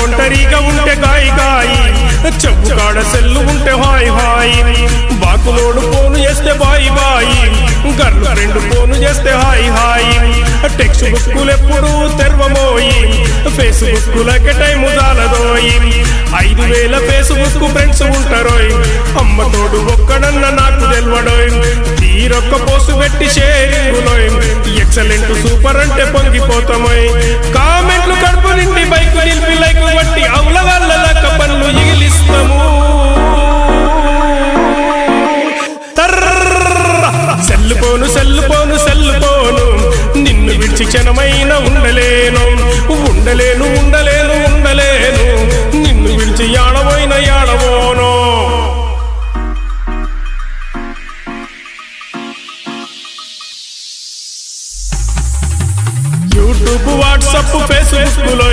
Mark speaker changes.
Speaker 1: ఒంటరిగా ఉంటే గాయి గాయి, చెవు కాడ సెల్లు ఉంటే హాయ్ హాయ్, బాకులోడు ఫోను చేస్తే బాయి బాయి, గర్ల్ ఫ్రెండ్ ఫోను చేస్తే హాయ్ హాయ్, టెక్స్ట్ బుక్కులు ఎప్పుడు తెరవమోయి, ఫేస్బుక్కులకే టైము జాలదోయి, 5000 ఫేస్బుక్ ఫ్రెండ్స్ ఉంటారోయ్, అమ్మతోడు ఒక్కడన్న నాకు తెల్వడోయ్, తీరొక్క పోసు పెట్టి షేరింగులోయ్, ఎక్సలెంట్ సూపర్ అంటే పొంగిపోతామోయ్, కామెంట్లు కడుపు నిండి బైక్ నిలిపి లైక్ బట్టి అవుల వాళ్ళ లక్క పనులు ఇగిలిస్తాము. సెల్లుపోను సెల్లుపోను సెల్లుపోను, నిన్ను విడిచి క్షణమైన ఉండలేను ఉండలేను ఉండలేను ఉండలేను, నిన్ను విడిచి యాడవోయిన యాడవోను. యూట్యూబ్ వాట్సాప్ ఫేస్బుక్ లో